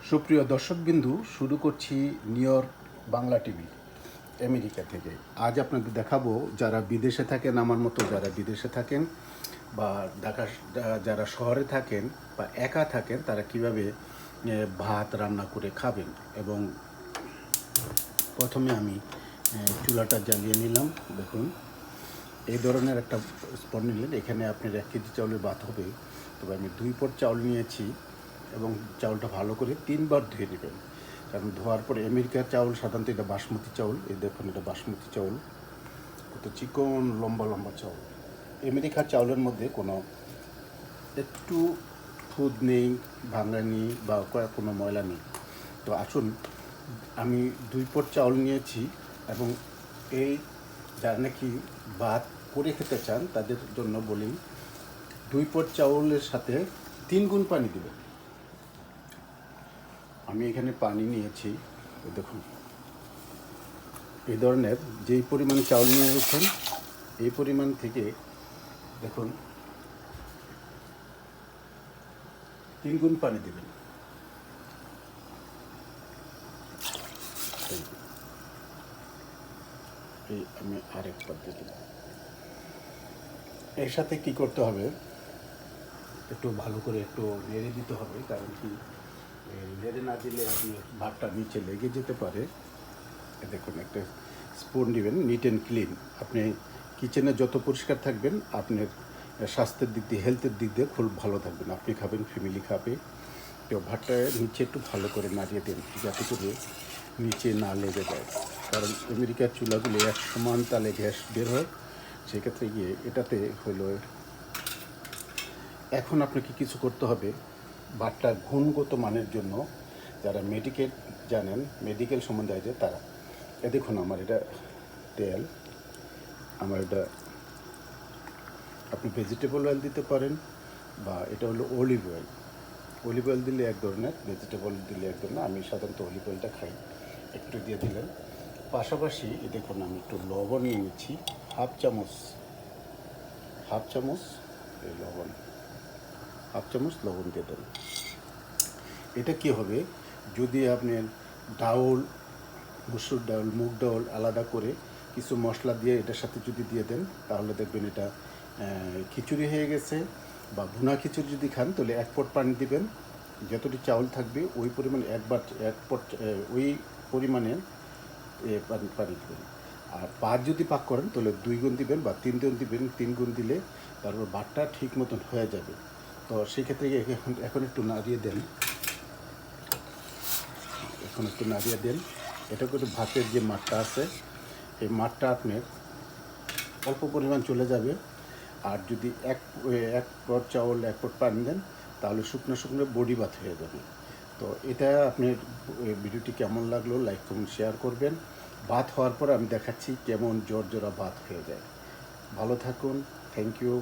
সুপ্রিয় দর্শকবিন্দু, শুরু করছি new York Bangla TV America থেকে। আজ আপনাদের দেখাবো যারা বিদেশে থাকেন, আমার মতো যারা বিদেশে থাকেন বা ঢাকা যারা শহরে থাকেন বা একা থাকেন, তারা কিভাবে ভাত রান্না করে খাবেন। এবং প্রথমে আমি চুলাটা জ্বালিয়ে নিলাম। দেখুন, এই ধরনের একটা স্পট নিলেন। এখানে আপনার 1 কেজি চাউলের ভাত হবে, তবে আমি 2 পট চাউল নিয়েছি এবং চাউলটা ভালো করে 3বার ধুয়ে নেবেন। কারণ ধোয়ার পরে আমেরিকার চাউল সাধারণত এটা বাসমতি চাউল। এই দেখুন, এটা বাসমতি চাউল, কত চিকন লম্বা লম্বা চাউল। আমেরিকার চাউলের মধ্যে কোনো একটু খুদ নেই, ভাঙা নেই বা কোনো ময়লা নেই। তো আসুন, আমি 2 পট চাউল নিয়েছি এবং এই যারা নাকি ভাত করে খেতে চান তাদের জন্য বলি, 2 পট চাউলের সাথে 3 গুণ পানি দেবেন। আমি এখানে পানি নিয়েছি, দেখুন এই ধরনের যেই পরিমাণ চাউল নিয়েছেন এই পরিমাণ থেকে দেখুন 3 গুণ পানি দেবেন। এই আমি আরেকবার দিয়ে দেব। এর সাথে কি করতে হবে, একটু ভালো করে একটু নেড়ে দিতে হবে। কারণ কি, নেড়ে না দিলে আপনার ভাতটা নিচে লেগে যেতে পারে। দেখুন, একটা স্পুন নেবেন, নিট অ্যান্ড ক্লিন। আপনি কিচেনে যত পরিষ্কার থাকবেন, আপনার স্বাস্থ্যের দিক দিয়ে, হেলথের দিক দিয়ে খুব ভালো থাকবেন। আপনি খাবেন, ফ্যামিলি খাবে। তো ভাতটা নিচে একটু ভালো করে নাড়িয়ে দেন, যাতে করে নিচে না লেগে যায়। কারণ আমেরিকার চুলাগুলো এক সমান তালে গ্যাস বের হয়। সেক্ষেত্রে গিয়ে এটাতে হলো, এখন আপনাকে কিছু করতে হবে ভাতটার গুণগত মানের জন্য। যারা মেডিকেল জানেন, মেডিকেল সম্বন্ধে আছে তারা, দেখুন আমার এটা তেল, আমার এটা আপনি ভেজিটেবল অয়েল দিতে পারেন বা এটা হলো অলিভ অয়েল। অলিভ অয়েল দিলে এক ধরনের, ভেজিটেবল দিলে এক ধরনের। আমি সাধারণত অলিভ অয়েলটা খাই। একটু দিয়ে দিলেন। পাশাপাশি দেখুন, আমি একটু লবণ নিয়ে নিচ্ছি, হাফ চামচ, এই লবণ, হাফ চামচ লবণ দিয়ে দেন। এটা কি হবে, যদি আপনার ডাউল, মসুর ডাউল, মুগ ডাউল আলাদা করে কিছু মশলা দিয়ে এটার সাথে যদি দিয়ে দেন, তাহলে দেখবেন এটা খিচুড়ি হয়ে গেছে। বা ভুনা খিচুড়ি যদি খান, তাহলে 1 পট পানি দিবেন। যতটি চাউল থাকবে ওই পরিমাণে একবার 1 পট ওই পরিমাণে পানি দিবেন। আর ভাত যদি পাক করেন তাহলে 2 গুণ দিবেন বা 3 গুণ দিবেন। 3 গুণ দিলে তারপর ভাতটা ঠিক মতন হয়ে যাবে। তো সেক্ষেত্রে এখন একটু নাড়িয়ে দেন, এখন একটু নাড়িয়ে দেন। এটা করে ভাতের যে মাঠটা আছে, এই মাঠটা আপনার অল্প পরিমাণ চলে যাবে। আর যদি এক পট চাউল 1 পট পানি দেন, তাহলে শুকনো শুকনো বডি ভাত হয়ে যাবে। তো এটা আপনার ভিডিওটি কেমন লাগলো, লাইক কমেন্ট শেয়ার করবেন। ভাত হওয়ার পর আমি দেখাচ্ছি কেমন জোরজোড়া ভাত হয়ে যায়। ভালো থাকুন, থ্যাংক ইউ।